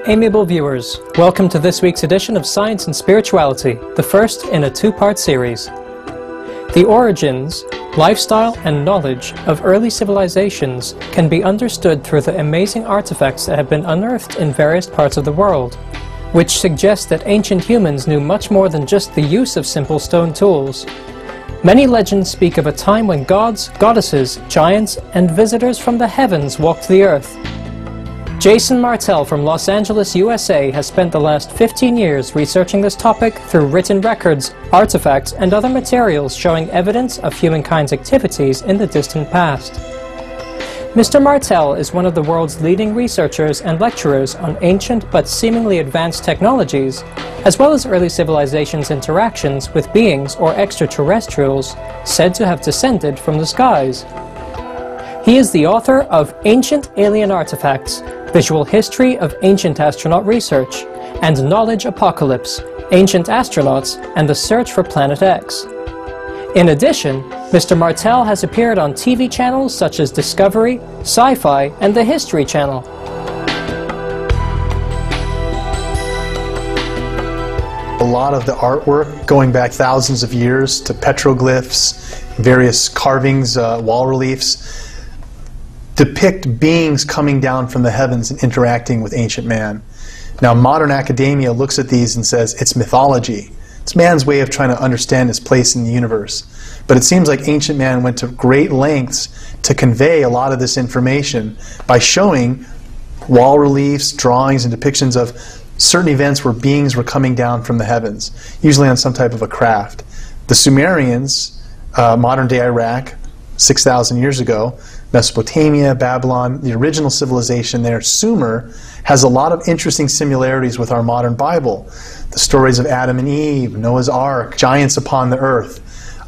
Amiable viewers, welcome to this week's edition of Science and Spirituality, the first in a two-part series. The origins, lifestyle and knowledge of early civilizations can be understood through the amazing artifacts that have been unearthed in various parts of the world, which suggests that ancient humans knew much more than just the use of simple stone tools. Many legends speak of a time when gods, goddesses, giants, and visitors from the heavens walked the earth. Jason Martell from Los Angeles, USA has spent the last 15 years researching this topic through written records, artifacts, and other materials showing evidence of humankind's activities in the distant past. Mr. Martell is one of the world's leading researchers and lecturers on ancient but seemingly advanced technologies, as well as early civilizations' interactions with beings or extraterrestrials said to have descended from the skies. He is the author of Ancient Alien Artifacts, Visual History of Ancient Astronaut Research, and Knowledge Apocalypse, Ancient Astronauts and the Search for Planet X. In addition, Mr. Martell has appeared on TV channels such as Discovery, Sci-Fi, and the History Channel. A lot of the artwork going back thousands of years to petroglyphs, various carvings, wall reliefs, depict beings coming down from the heavens and interacting with ancient man. Now, modern academia looks at these and says it's mythology. It's man's way of trying to understand his place in the universe. But it seems like ancient man went to great lengths to convey a lot of this information by showing wall reliefs, drawings, and depictions of certain events where beings were coming down from the heavens, usually on some type of a craft. The Sumerians, modern-day Iraq, 6,000 years ago, Mesopotamia, Babylon, the original civilization there, Sumer, has a lot of interesting similarities with our modern Bible. The stories of Adam and Eve, Noah's Ark, giants upon the earth.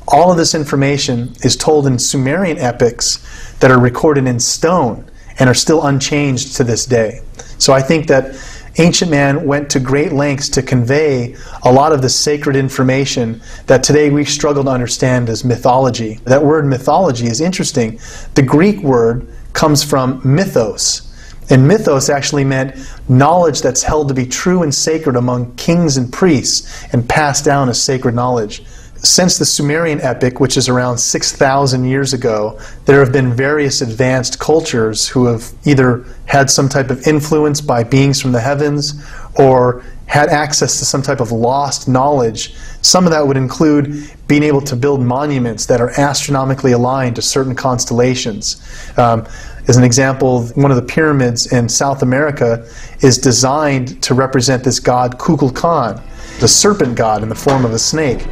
All of this information is told in Sumerian epics that are recorded in stone and are still unchanged to this day. So I think that ancient man went to great lengths to convey a lot of the sacred information that today we struggle to understand as mythology. That word mythology is interesting. The Greek word comes from mythos. And mythos actually meant knowledge that's held to be true and sacred among kings and priests and passed down as sacred knowledge. Since the Sumerian epic, which is around 6,000 years ago, there have been various advanced cultures who have either had some type of influence by beings from the heavens or had access to some type of lost knowledge. Some of that would include being able to build monuments that are astronomically aligned to certain constellations. As an example, one of the pyramids in South America is designed to represent this god Kukulkan, the serpent god in the form of a snake.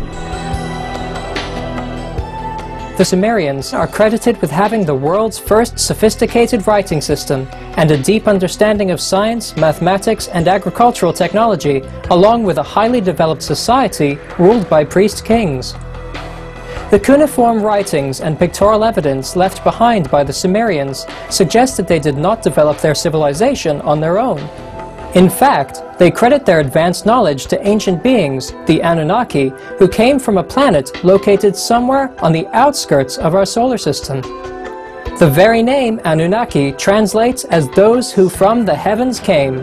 The Sumerians are credited with having the world's first sophisticated writing system and a deep understanding of science, mathematics, and agricultural technology, along with a highly developed society ruled by priest kings. The cuneiform writings and pictorial evidence left behind by the Sumerians suggest that they did not develop their civilization on their own. In fact, they credit their advanced knowledge to ancient beings, the Anunaki, who came from a planet located somewhere on the outskirts of our solar system. The very name Anunnaki translates as those who from the heavens came.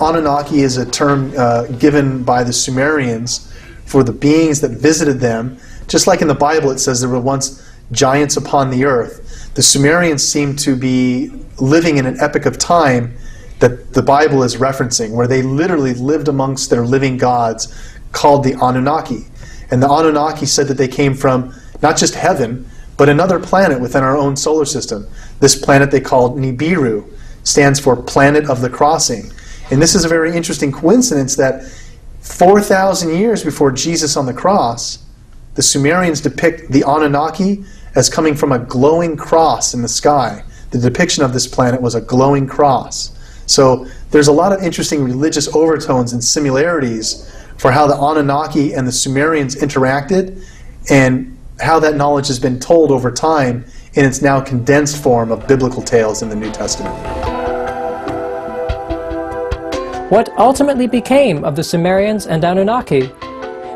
Anunnaki is a term given by the Sumerians for the beings that visited them. Just like in the Bible it says there were once giants upon the earth. The Sumerians seem to be living in an epoch of time that the Bible is referencing, where they literally lived amongst their living gods called the Anunnaki. And the Anunnaki said that they came from not just heaven, but another planet within our own solar system. This planet they called Niburu, stands for Planet of the Crossing. And this is a very interesting coincidence that 4,000 years before Jesus on the cross, the Sumerians depict the Anunnaki as coming from a glowing cross in the sky. The depiction of this planet was a glowing cross. So there's a lot of interesting religious overtones and similarities for how the Anunnaki and the Sumerians interacted and how that knowledge has been told over time in its now condensed form of biblical tales in the New Testament. What ultimately became of the Sumerians and Anunnaki?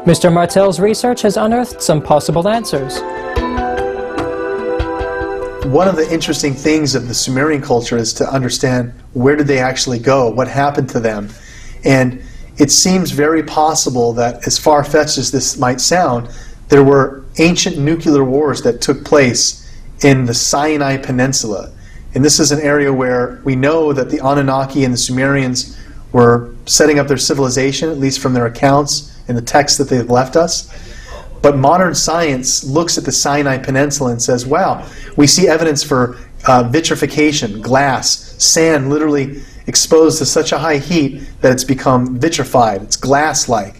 Mr. Martell's research has unearthed some possible answers. One of the interesting things of the Sumerian culture is to understand where did they actually go, what happened to them. And it seems very possible that, as far-fetched as this might sound, there were ancient nuclear wars that took place in the Sinai Peninsula. And this is an area where we know that the Anunaki and the Sumerians were setting up their civilization, at least from their accounts in the texts that they've left us. But modern science looks at the Sinai Peninsula and says, wow, we see evidence for vitrification, glass, sand literally exposed to such a high heat that it's become vitrified, it's glass-like.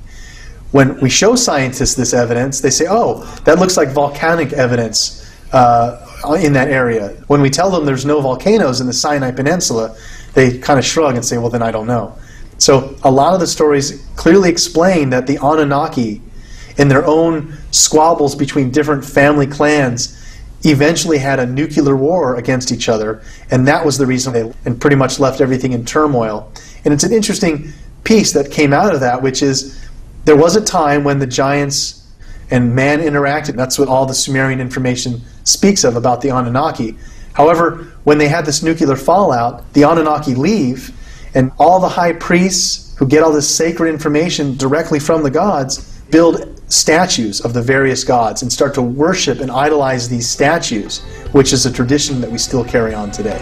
When we show scientists this evidence, they say, oh, that looks like volcanic evidence in that area. When we tell them there's no volcanoes in the Sinai Peninsula, they kind of shrug and say, well, then I don't know. So a lot of the stories clearly explain that the Anunnaki, in their own squabbles between different family clans, eventually had a nuclear war against each other, and that was the reason they and pretty much left everything in turmoil. And it's an interesting piece that came out of that, which is there was a time when the giants and man interacted. That's what all the Sumerian information speaks of about the Anunnaki. However, when they had this nuclear fallout, the Anunnaki leave, and all the high priests who get all this sacred information directly from the gods build statues of the various gods and start to worship and idolize these statues, which is a tradition that we still carry on today.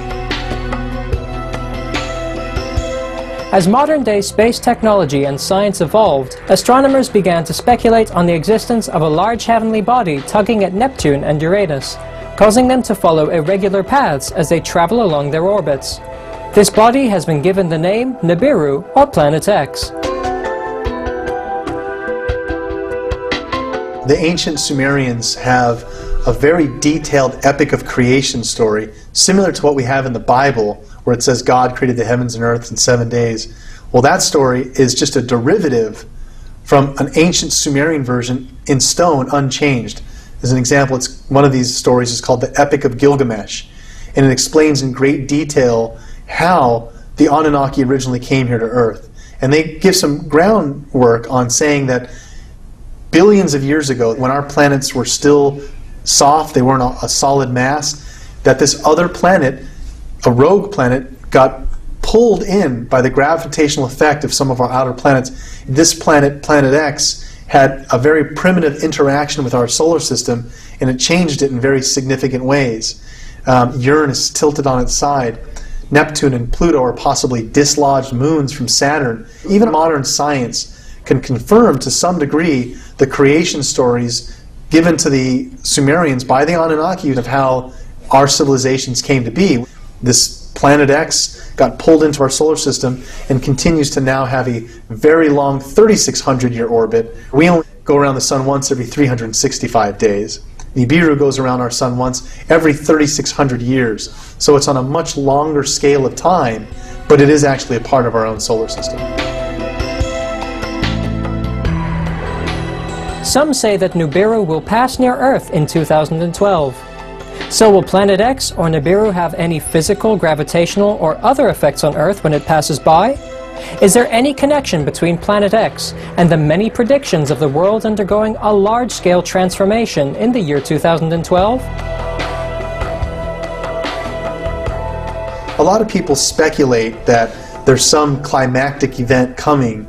As modern-day space technology and science evolved, astronomers began to speculate on the existence of a large heavenly body tugging at Neptune and Uranus, causing them to follow irregular paths as they travel along their orbits. This body has been given the name Niburu, or Planet X. The ancient Sumerians have a very detailed epic of creation story, similar to what we have in the Bible, where it says God created the heavens and earth in 7 days. Well, that story is just a derivative from an ancient Sumerian version in stone, unchanged. As an example, one of these stories is called the Epic of Gilgamesh, and it explains in great detail how the Anunnaki originally came here to Earth. And they give some groundwork on saying that billions of years ago, when our planets were still soft, they weren't a solid mass, that this other planet, a rogue planet, got pulled in by the gravitational effect of some of our outer planets. This planet, Planet X, had a very primitive interaction with our solar system, and it changed it in very significant ways. Uranus tilted on its side. Neptune and Pluto are possibly dislodged moons from Saturn. Even modern science can confirm to some degree the creation stories given to the Sumerians by the Anunnaki of how our civilizations came to be. This Planet X got pulled into our solar system and continues to now have a very long 3,600-year orbit. We only go around the sun once every 365 days. Niburu goes around our sun once every 3,600 years. So it's on a much longer scale of time, but it is actually a part of our own solar system. Some say that Niburu will pass near Earth in 2012. So will Planet X or Niburu have any physical, gravitational, or other effects on Earth when it passes by? Is there any connection between Planet X and the many predictions of the world undergoing a large-scale transformation in the year 2012? A lot of people speculate that there's some climactic event coming,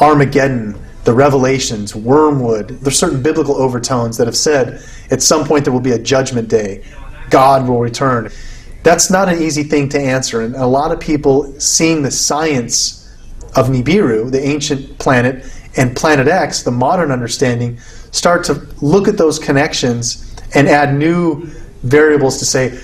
Armageddon, the Revelations, Wormwood. There's certain biblical overtones that have said at some point there will be a judgment day. God will return. That's not an easy thing to answer, and a lot of people seeing the science of Niburu, the ancient planet, and Planet X, the modern understanding, start to look at those connections and add new variables to say,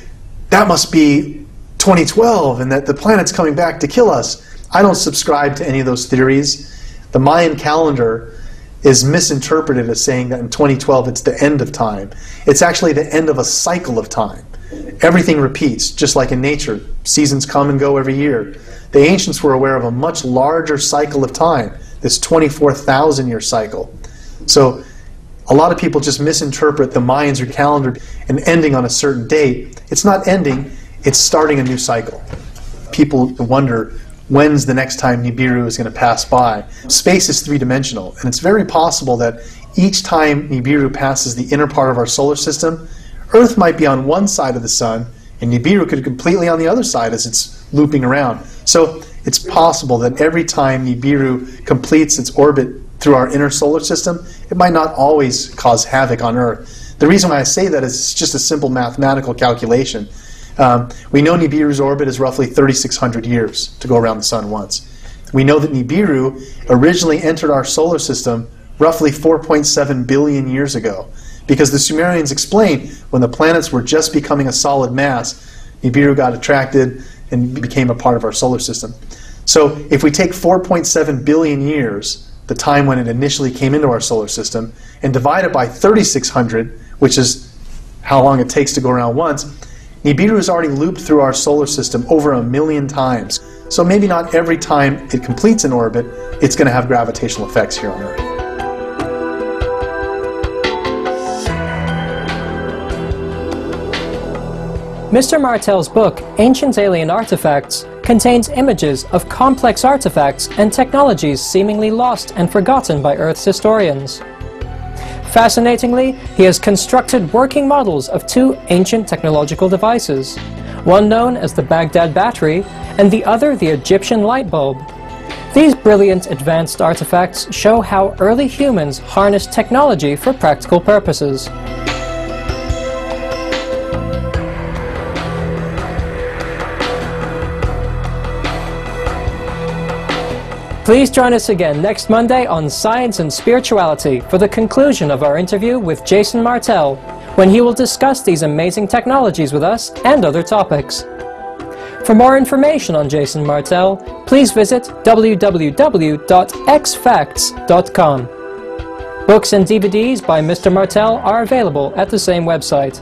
that must be 2012 and that the planet's coming back to kill us. I don't subscribe to any of those theories. The Mayan calendar is misinterpreted as saying that in 2012 it's the end of time. It's actually the end of a cycle of time. Everything repeats, just like in nature. Seasons come and go every year. The ancients were aware of a much larger cycle of time, this 24,000-year cycle. So a lot of people just misinterpret the Mayans' calendar and ending on a certain date. It's not ending, it's starting a new cycle. People wonder, when's the next time Niburu is going to pass by? Space is three-dimensional, and it's very possible that each time Niburu passes the inner part of our solar system, Earth might be on one side of the sun, And Nibiru could be completely on the other side as it's looping around. So it's possible that every time Nibiru completes its orbit through our inner solar system, it might not always cause havoc on Earth. The reason why I say that is it's just a simple mathematical calculation. We know Nibiru's orbit is roughly 3,600 years to go around the Sun once. We know that Nibiru originally entered our solar system roughly 4.7 billion years ago, because the Sumerians explained when the planets were just becoming a solid mass, Nibiru got attracted and became a part of our solar system. So if we take 4.7 billion years, the time when it initially came into our solar system, and divide it by 3,600, which is how long it takes to go around once, Nibiru has already looped through our solar system over 1 million times. So maybe not every time it completes an orbit, it's going to have gravitational effects here on Earth. Mr. Martell's book, Ancient Alien Artifacts, contains images of complex artifacts and technologies seemingly lost and forgotten by Earth's historians. Fascinatingly, he has constructed working models of two ancient technological devices, one known as the Baghdad battery and the other the Egyptian light bulb. These brilliant advanced artifacts show how early humans harnessed technology for practical purposes. Please join us again next Monday on Science and Spirituality for the conclusion of our interview with Jason Martell, when he will discuss these amazing technologies with us and other topics. For more information on Jason Martell, please visit www.xfacts.com. Books and DVDs by Mr. Martell are available at the same website.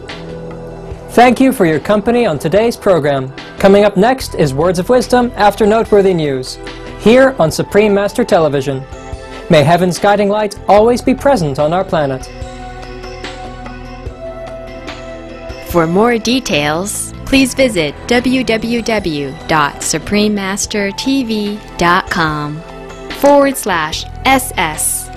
Thank you for your company on today's program. Coming up next is Words of Wisdom after Noteworthy News, here on Supreme Master Television. May Heaven's guiding light always be present on our planet. For more details, please visit www.suprememastertv.com/SS.